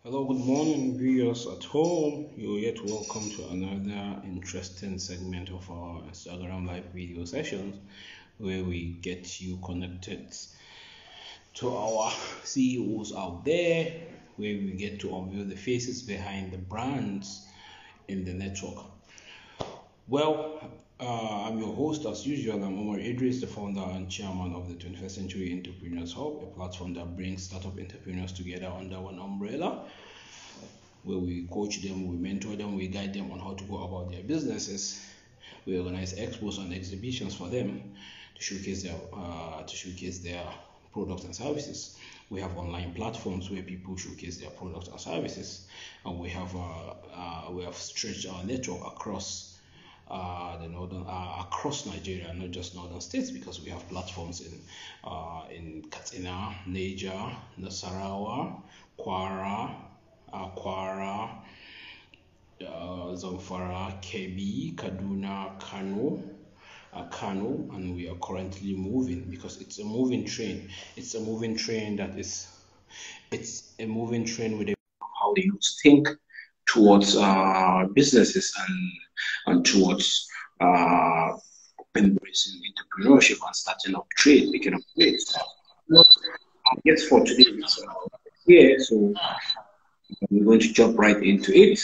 Hello, good morning, viewers at home. You're yet welcome to another interesting segment of our Instagram live video sessions where we get you connected to our CEOs out there, where we get to unveil the faces behind the brands in the network. Well, I'm your host as usual. I'm Omar Idris, the founder and chairman of the 21st Century Entrepreneurs Hub, a platform that brings startup entrepreneurs together under one umbrella, where we coach them, we mentor them, we guide them on how to go about their businesses. We organize expos and exhibitions for them to showcase their products and services. We have online platforms where people showcase their products and services, and we have stretched our network across Nigeria, not just northern states, because we have platforms in Katsina, Niger, Nasarawa, Kwara, Zamfara, Kebbi, Kaduna, Kano, and we are currently moving because it's a moving train. It's a moving train with how the youth think towards businesses and towards embracing entrepreneurship and starting up trade, making up trades. Yes, for today it's here, so we're going to jump right into it.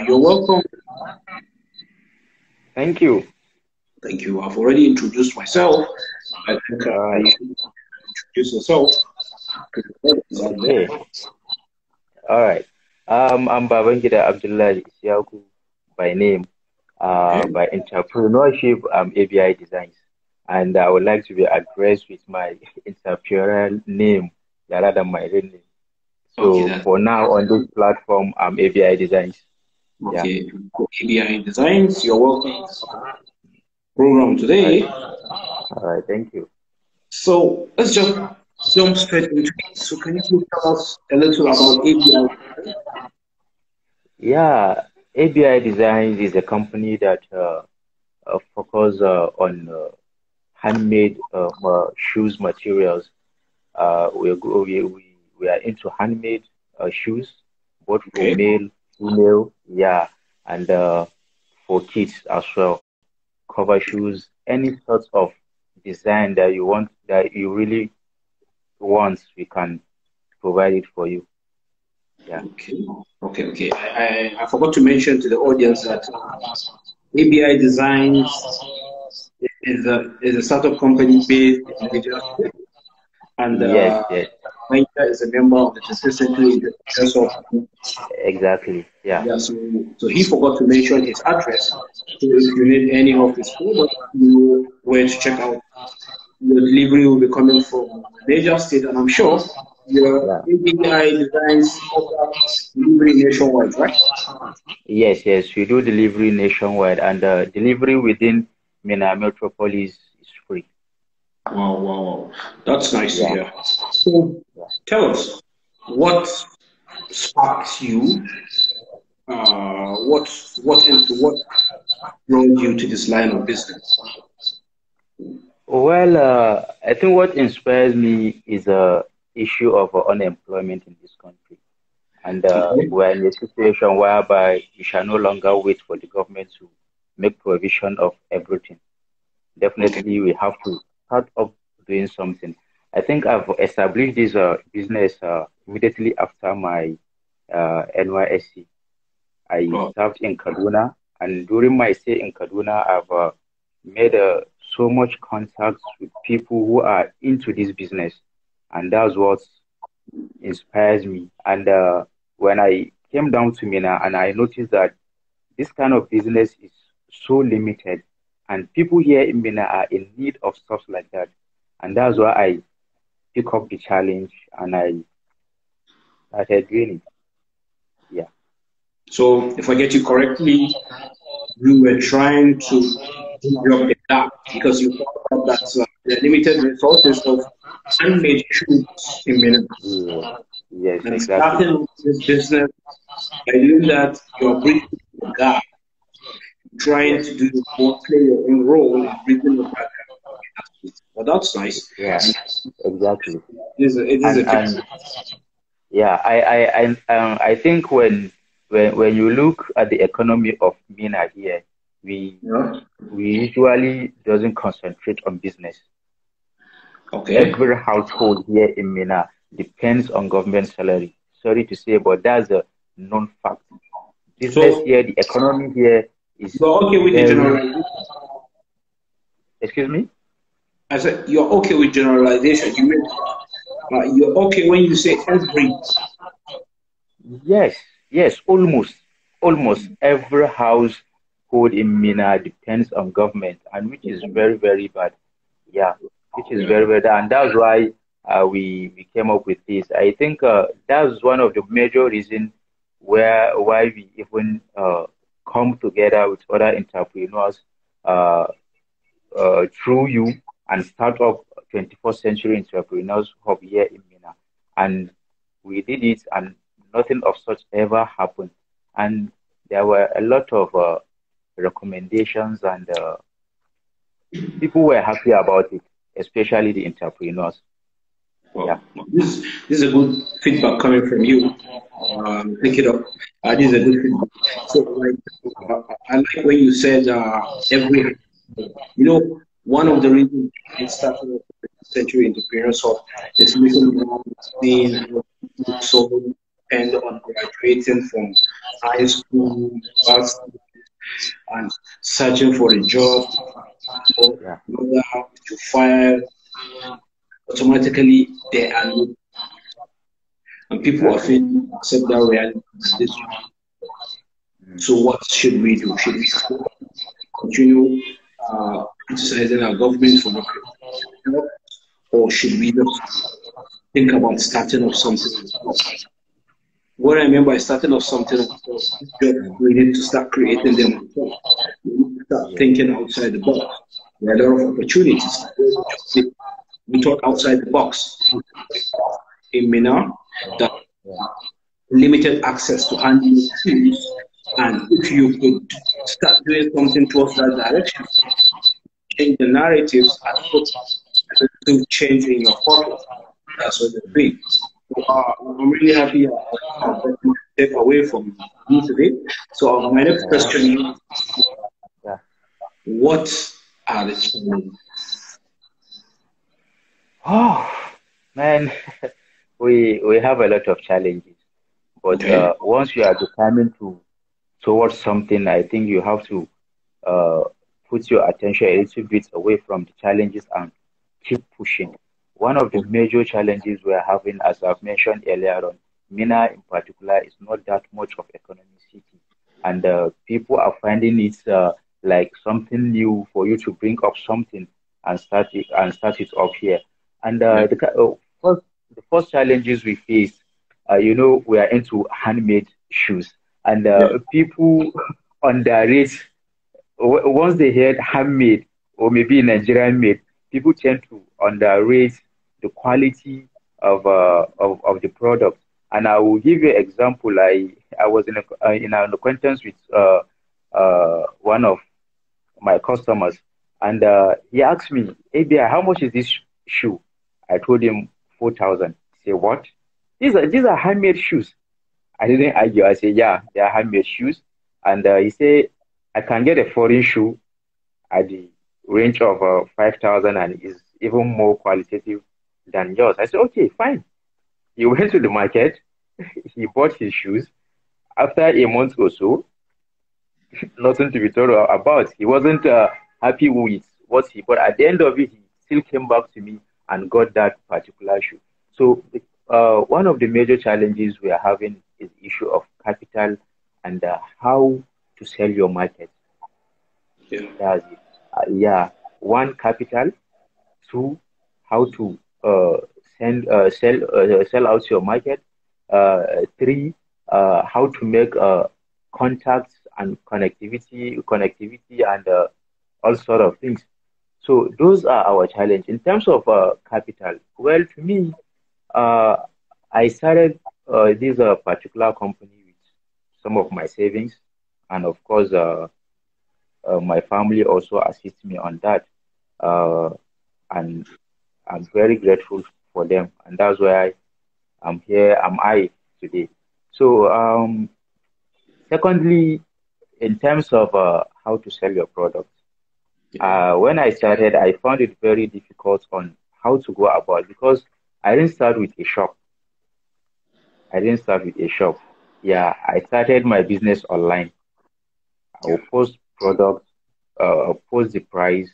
You're welcome. Thank you. Thank you. I've already introduced myself. I think you should introduce yourself to the audience out there. Okay. All right. I'm Babangida Abdullahi Isyaku by name. Okay. By entrepreneurship, I'm ABI Designs. And I would like to be addressed with my entrepreneurial name rather than my real name. Okay. So for now on this platform, I'm ABI Designs. Yeah. Okay. ABI Designs. You're welcome to the program All today. right. All right. Thank you. So let's just jump straight into it. So can you please tell us a little about ABI? Yeah. ABI Designs is a company that focus on handmade shoes materials. We are into handmade shoes, both for Okay. male, female, yeah, and for kids as well. Cover shoes, any sort of design that you want, that you really want, we can provide it for you. Yeah. Okay. Okay. I forgot to mention to the audience that ABI Designs is a startup company based in Niger, and Yes, yes, Niger is a member of the 21st Century Entrepreneurs Hub. exactly. Yeah. Yeah, so he forgot to mention his address. So if you need any of his products, you know where to check out. Your delivery will be coming from Niger State, and I'm sure your Yeah. ABI Designs offer delivery nationwide, right? Yes, yes. We do delivery nationwide, and delivery within Mina Metropolis is free. Wow. That's nice to Yeah. hear. So Yeah. tell us, what sparks you? What brought you to this line of business? Well, I think what inspires me is a issue of unemployment in this country, and Okay. we're in a situation whereby we shall no longer wait for the government to make provision of everything. Okay. Definitely, we have to start up doing something. I think I've established this business immediately after my NYSC. I Oh, served in Kaduna, and during my stay in Kaduna, I've made so much contacts with people who are into this business, and that's what inspires me. And when I came down to Mina, and I noticed that this kind of business is so limited, and people here in Mina are in need of stuff like that, and that's why I pick up the challenge and I started doing it. Yeah. so if I get you correctly, you were trying to drop the gap because you thought about that the limited resources of handmade shoes in Minnesota. Yeah. Yes, And exactly. starting this business by doing that, you're bridging the gap, trying Yes. to do more, play your own role in bridging the gap. But that's nice. Yeah, And exactly. it is a And typical. Yeah, I think when you look at the economy of Mina here, we Yeah. we usually doesn't concentrate on business. Okay. Every household here in Mina depends on government salary. Sorry to say, but that's a known fact. Business So here, the economy here is you're okay with the very, generalization? excuse me? I said you're okay with generalization. You mean you're okay when you say every. Yes, yes, almost every household in Mina depends on government, and which is very, very bad. Yeah, which is Yeah. very, very bad, and that's why we came up with this. I think that's one of the major reasons why we even come together with other entrepreneurs uh, through you and start up 21st Century Entrepreneurs Hub here in Mina. And we did it, and nothing of such ever happened. And there were a lot of recommendations, and people were happy about it, especially the entrepreneurs. Yeah. Well, this is a good feedback coming from you. Pick it up. This is a good feedback. So, like, I like when you said every. You know, one of the reasons it started off with century entrepreneurs of is looking around, seeing how people so depend on graduating from high school, university, and searching for a job, or Yeah. whether to fire automatically they are not, and people are Exactly. failing to accept that reality. This, Mm. so what should we do? Should we continue criticizing our government for not creating help, or should we just think about starting off something? What I mean by starting off something, Mm. we need to start creating them ourselves. We need to start Yeah. thinking outside the box. There are a lot of opportunities. We thought outside the box in Mina that Yeah. limited access to handling tools. And if you could start doing something towards that direction, change the narratives and put a little change in your photo. That's what they're doing. So I'm really happy I've got my step away from you today. So my next Yeah. question is, Yeah. what are the challenges? Oh, man, we have a lot of challenges, but Okay. once you are determined to towards something, I think you have to uh, put your attention a little bit away from the challenges and keep pushing. One of the major challenges we're having, as I've mentioned earlier on, Mina in particular is not that much of economic city, and people are finding it like something new for you to bring up something and start it up here. And Yeah. the first challenges we face, we are into handmade shoes, and Yeah. people underrate once they hear handmade or maybe Nigerian made, people tend to underrate the quality of the product. And I will give you an example. I was in an acquaintance with one of my customers, and he asked me, "ABI, how much is this shoe?" I told him 4,000. He said, "What? These are handmade shoes." I didn't argue. I said, "Yeah, they are handmade shoes." And he said, "I can get a foreign shoe at the range of 5,000 and is even more qualitative than yours." I said, "Okay, fine." He went to the market, he bought his shoes. After a month or so, nothing to be told about. He wasn't happy with what he bought. At the end of it, he still came back to me and got that particular shoe. So, one of the major challenges we are having is the issue of capital and how to sell your market. Yeah. That's it. Yeah, one, capital. Two, how to sell out your market. Three, how to make contacts and connectivity and all sort of things. So those are our challenge in terms of capital. Well, to me, uh, I started this particular company with some of my savings, and of course, my family also assists me on that. Uh, and I'm very grateful for them, and that's why here am I today. So secondly, in terms of how to sell your product, when I started, I found it very difficult on how to go about because I didn't start with a shop. I didn't start with a shop. Yeah, I started my business online. I will post products, post the price.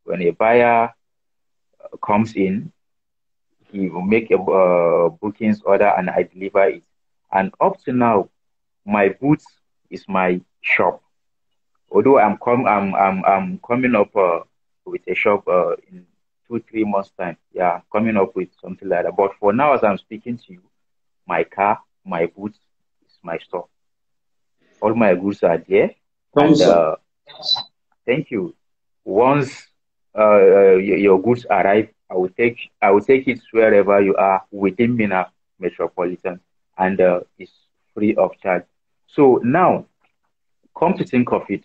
When a buyer comes in, he will make a bookings order and I deliver it. And up to now, my booth is my shop. Although I'm coming up with a shop in 2 3 months time. Yeah, I'm coming up with something like that. But for now, as I'm speaking to you, my car, my booth is my store. All my goods are there, and Thumbs up. thank you. Once your goods arrive, I will take it wherever you are within Mina Metropolitan, and it's free of charge. So now, come to think of it,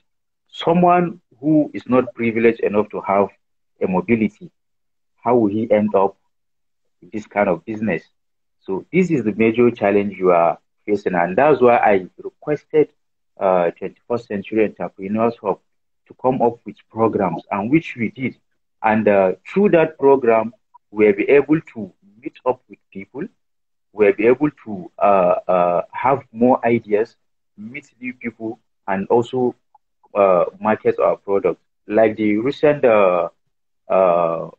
someone who is not privileged enough to have a mobility, how will he end up with this kind of business? So this is the major challenge you are facing, and that's why I requested 21st Century Entrepreneurs Hub to come up with programs, and which we did. And through that program, we'll be able to meet up with people, we'll be able to have more ideas, meet new people, and also market our products. Like the recent uh, uh,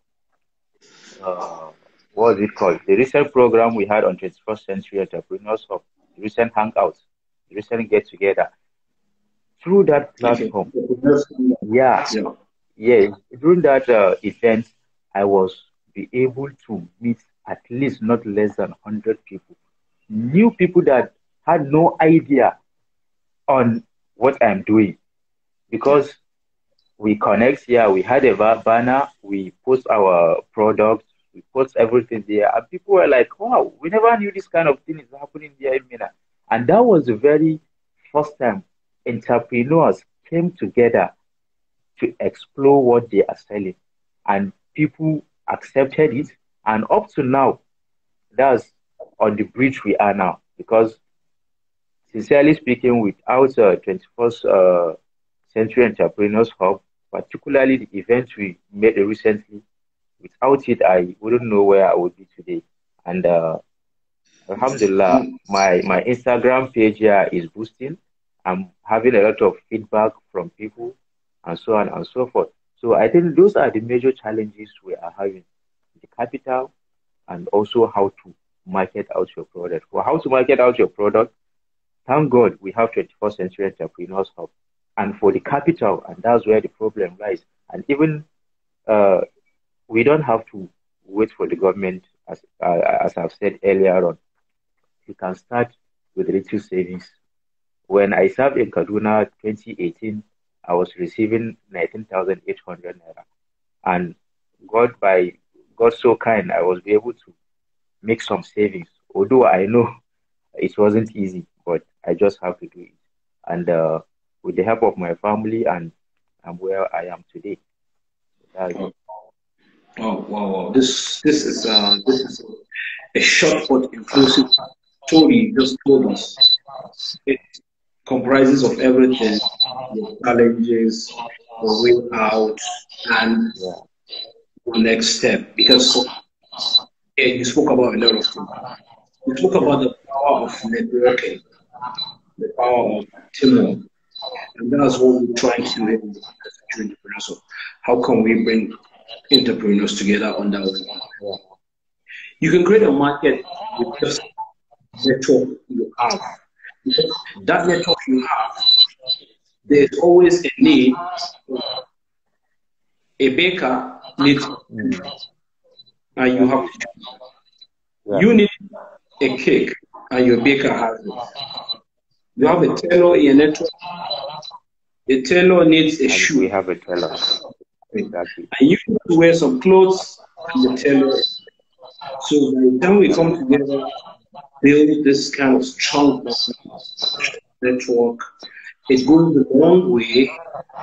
what is it called? The recent program we had on 21st Century Entrepreneurs Hub, the recent hangouts, the recent get together. Through that Okay. platform, yeah, Yeah. yeah, during that event, I was be able to meet at least not less than 100 people, new people that had no idea on what I'm doing Yeah. because we connect here. We had a banner. We post our products. We post everything there, and people were like, "Wow, we never knew this kind of thing is happening here in Mina." And that was the very first time entrepreneurs came together to explore what they are selling, and people accepted it. And up to now, that's on the bridge we are now. Because sincerely speaking, without 21st Century Entrepreneurs Hub, particularly the event we made recently, without it, I wouldn't know where I would be today. And Alhamdulillah, Mm. my Instagram page here is boosting. I'm having a lot of feedback from people and so on and so forth. So I think those are the major challenges we are having. The capital and also how to market out your product. For how to market out your product, thank God we have 21st Century Entrepreneurs Hub. And for the capital, and that's where the problem lies. And even uh, we don't have to wait for the government, as I've said earlier on. You can start with little savings. When I served in Kaduna 2018, I was receiving 19,800 naira. And God, by God so kind, I was able to make some savings. Although I know it wasn't easy, but I just have to do it. And with the help of my family, and I'm where I am today. That's it. Oh, wow, wow. This is a short but inclusive story you just told us. It comprises of everything, the challenges, the way out, and Yeah. the next step. Because you spoke about a lot of things. You spoke about the power of networking, the power of teamwork, and that's what we're trying to do in the entrepreneurs. So how can we bring entrepreneurs together under one? Yeah. You can create a market with just network you have. Because that network you have, there's always a need. A baker needs, Mm. and you have, Exactly. Yeah. you need a cake, and your baker has it. You have a tailor in your network, the tailor needs a And we shoe, have a teller. and Exactly. you need to wear some clothes, and the tailor. So by the time we come together, build this kind of strong network, it goes a long way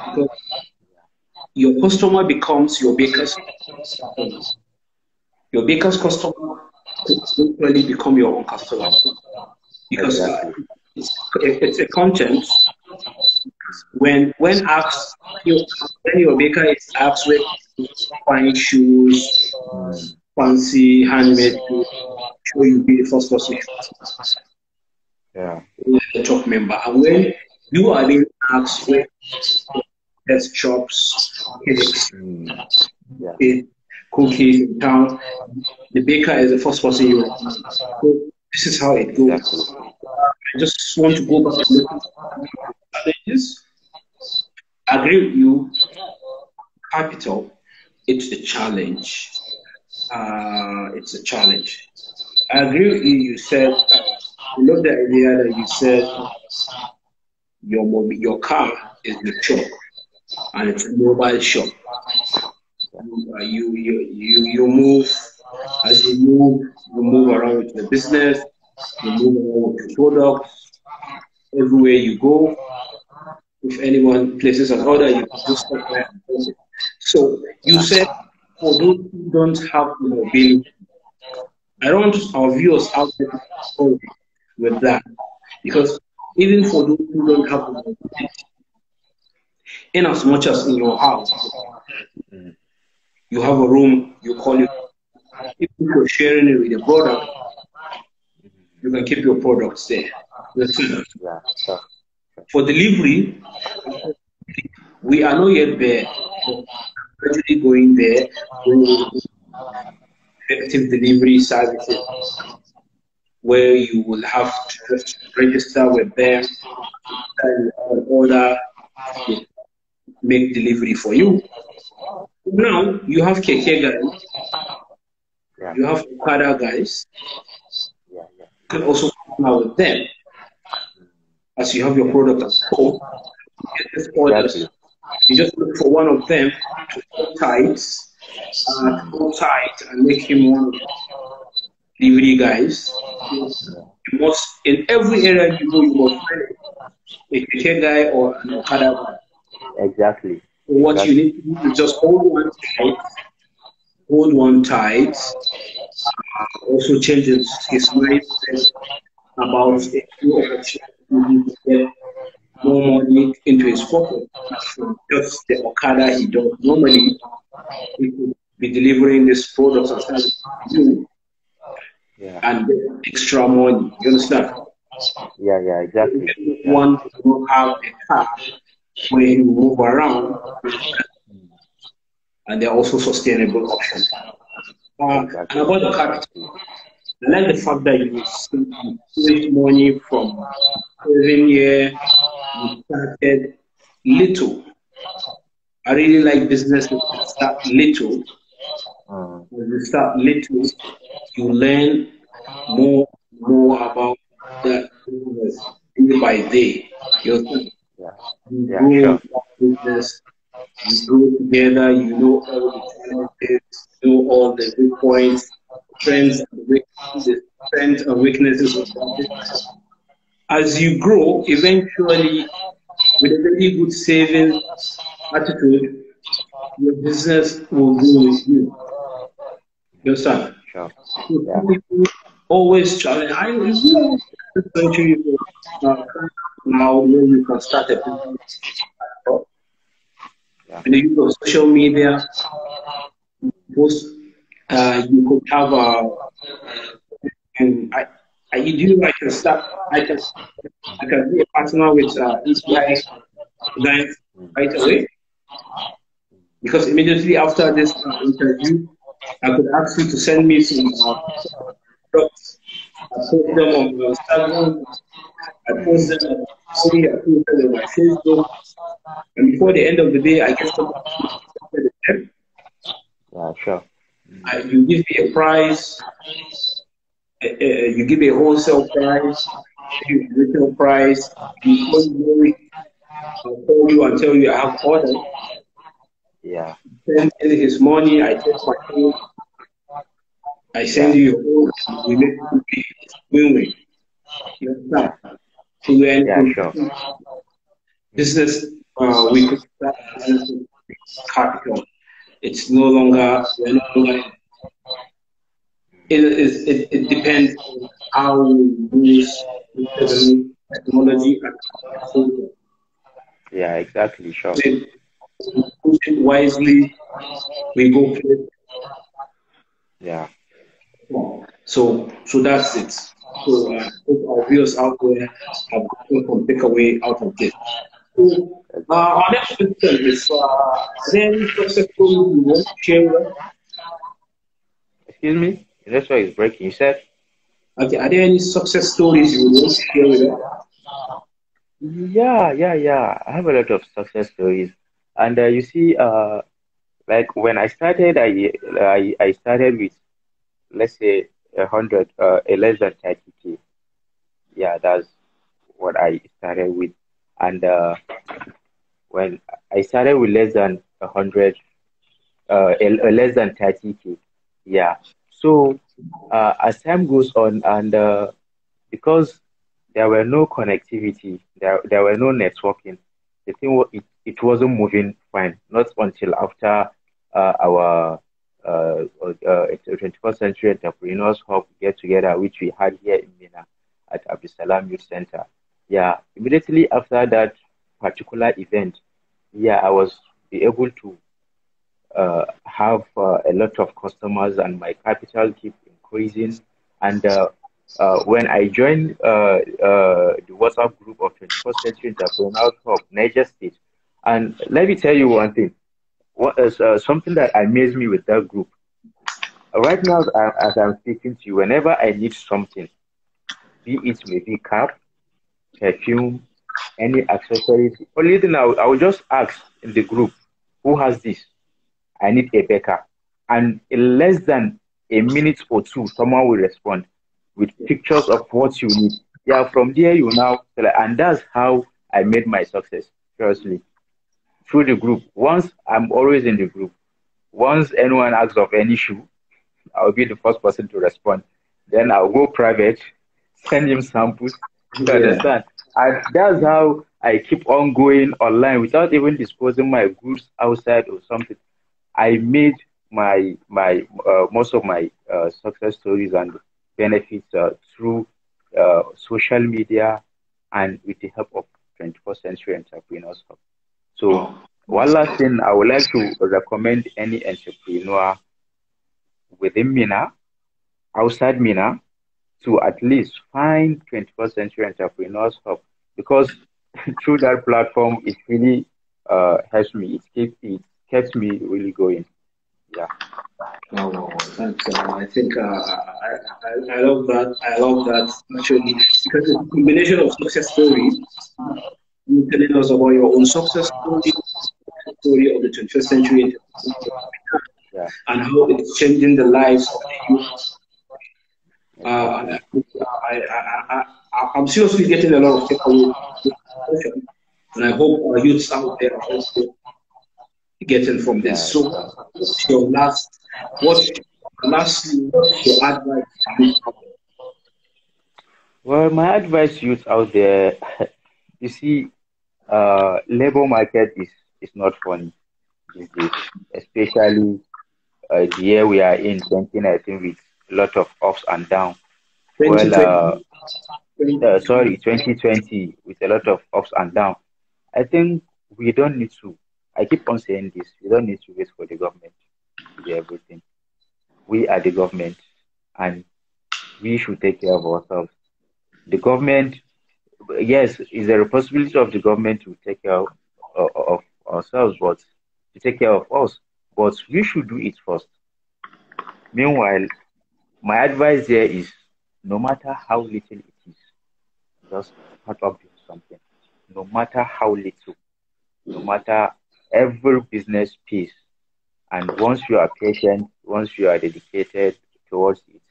because your customer becomes your baker's customer. Your baker's customer to eventually become your own customer because it's a content. When asked, when your baker is asked where to find shoes, fancy handmade shoes, sure you'll be the first person. Yeah. The top member, and when you are being asked where there's shops, cookies in town, the baker is the first person you want. So this is how it goes. I just want to go back to look at challenges. I agree with you. Capital, it's a challenge. It's a challenge. I agree with you. You said, I love the idea that you said your car is the shop, and it's a mobile shop. You move as you move around with the business, you move around with the products. Everywhere you go, if anyone places an order, you just stop there and place it. So you said for those who don't have the mobility, I don't want our viewers out there to go with that because even for those who don't have the mobility, in as much as in your house, you have a room, you call it, if you're sharing it with a product, you can keep your products there. For delivery, we are not yet there. We're actually going there with effective delivery services where you will have to just register with them and order, make delivery for you. Now you have KK guys, you have Okada guys. You can also partner with them as you have your product at home. You get this orders. You just look for one of them to hold tight, and make him one of the delivery guys. You must, in every area you go, you must find a KK guy or an Okada guy. Exactly. So what you need to do is just hold one tight, also change his mindset about a few opportunities to get more money into his pocket from just the Okada he does. Normally, he could be delivering this product and service to you and get extra money. You understand? Yeah, exactly. One to have a car where you move around, and they're also sustainable options. And about the capital, I like the fact that you saved money from 7 years, you started little. I really like businesses that start little. When you start little, you learn more about that business day by day. You grow business, you grow together, you know all the challenges, you know all the good points, strengths and weaknesses of the business. As you grow, eventually, with a very good savings attitude, your business will grow with you. You understand? Sure. Always challenge. I know now when you can start a business. In the use of social media, post, you could have and I do I can start I can be a partner with ABI Designs right away because immediately after this interview I could ask you to send me some products. I post them on Instagram, I post them on Twitter, I post them on my Facebook, and before the end of the day I get some with them. Yeah, sure. You give me a price. You give me a wholesale price, you give me a retail price. Before you know it, I'll call you and tell you I have ordered. Yeah. Send his money. I take my phone. I send you your phone. We make it win-win. You understand? So we're sure. Business. We could start business with capital. It's no longer. We're no longer It depends on how we use technology and Yeah, exactly. Sure. use it wisely. We go play. Yeah. So that's it. So I hope our viewers out there have gotten some takeaway out of this. So our next question is: are there any success stories you want to share with us? Excuse me. That's why it's breaking. You said. Okay, are there any success stories you want to share with us? Yeah, yeah, yeah. I have a lot of success stories, and you see, like when I started, I started with, let's say, 100, a less than 30K. Yeah, that's what I started with, and when I started with less than 100, less than 30K. Yeah. So as time goes on, and because there were no connectivity, there were no networking, the thing it wasn't moving fine. Not until after our 21st Century Entrepreneurs Hub get together, which we had here in Mina at Abdusalam Youth Center. Yeah, immediately after that particular event, yeah, I was be able to have a lot of customers and my capital keep increasing. And when I joined the WhatsApp group of 21st Century Entrepreneurs Hub, Niger State, and let me tell you one thing, what is something that amazed me with that group. Right now, as I'm speaking to you, whenever I need something, be it maybe cap, perfume, any accessories, only thing I will just ask in the group, who has this? I need a baker. And in less than a minute or two, someone will respond with pictures of what you need. Yeah, from there you now, and that's how I made my success. Seriously, through the group. Once I'm always in the group. Once anyone asks of any shoe, I'll be the first person to respond. Then I'll go private, send him samples. You Yeah. understand? And that's how I keep on going online without even disposing my goods outside or something. I made my most of my success stories and benefits through social media and with the help of 21st Century Entrepreneurs Hub. So Oh, one last thing, I would like to recommend any entrepreneur within Mina, outside Mina, to at least find 21st Century Entrepreneurs Hub because through that platform, it really helps me. It keeps me really going. Yeah. wow. That's, I think I love that. I love that actually because it's a combination of success stories. You telling us about your own success story of the 21st century Yeah, and how it's changing the lives of the youth. exactly. I'm seriously getting a lot of takeaways from this discussion, and I hope our youths out there are also getting from this. Yeah, So, sure. what's lastly, what's your advice to youth out there? Well, my advice, youth out there, you see, labor market is not funny these days, especially the year we are in 2019 with a lot of ups and downs. Well, 2020, sorry, 2020 with a lot of ups and downs. I think we don't need to. I keep on saying this. We don't need to wait for the government to do everything. We are the government, and we should take care of ourselves. The government, yes, it's a responsibility of the government to take care of ourselves, but to take care of us. But we should do it first. Meanwhile, my advice there is no matter how little it is, just start up doing something. No matter how little, no matter every business piece. And once you are patient, once you are dedicated towards it,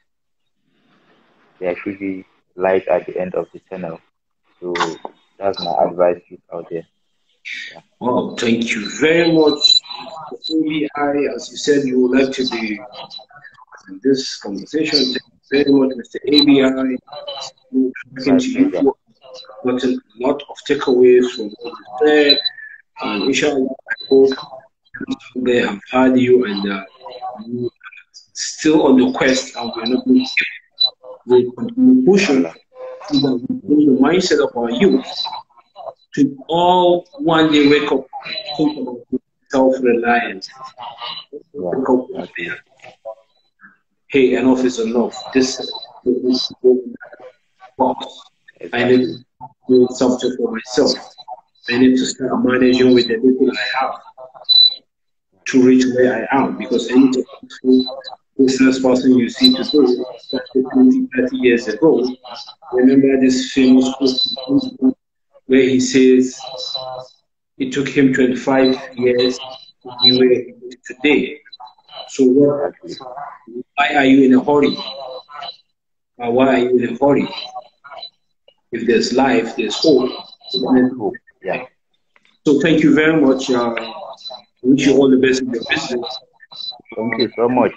there should be light at the end of the tunnel. So that's my advice to you out there. Yeah. well, thank you very much. ABI, as you said, you would like to be in this conversation. Thank you very much, Mr. ABI. We're talking My to you, pleasure. gotten a lot of takeaways from what you said, and inshallah, I hope they have heard you and you still on the quest, and we're not going to skip it. We'll continue pushing so that we bring the mindset of our youth to all one day wake up, think about self-reliance. Wake up one day. Hey, enough is enough. This box. I need to do something for myself. I need to start managing with the people I have to reach where I am, because any successful business person you see today started 20, 30 years ago. Remember this famous quote where he says it took him 25 years to be where he is today. So why are you in a hurry? Why are you in a hurry? If there's life, there's hope. Yeah. So thank you very much. Wish you all the best in your business. Thank you so much.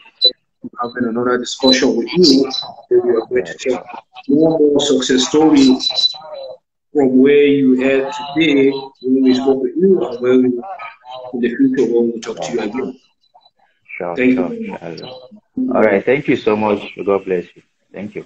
Having another discussion with you, where we are going to take more success stories from where you are today, when we spoke with you, and where we in the future when we talk to you again. Sure, Thank sure, you. sure. All right. Thank you so much. God bless you. Thank you.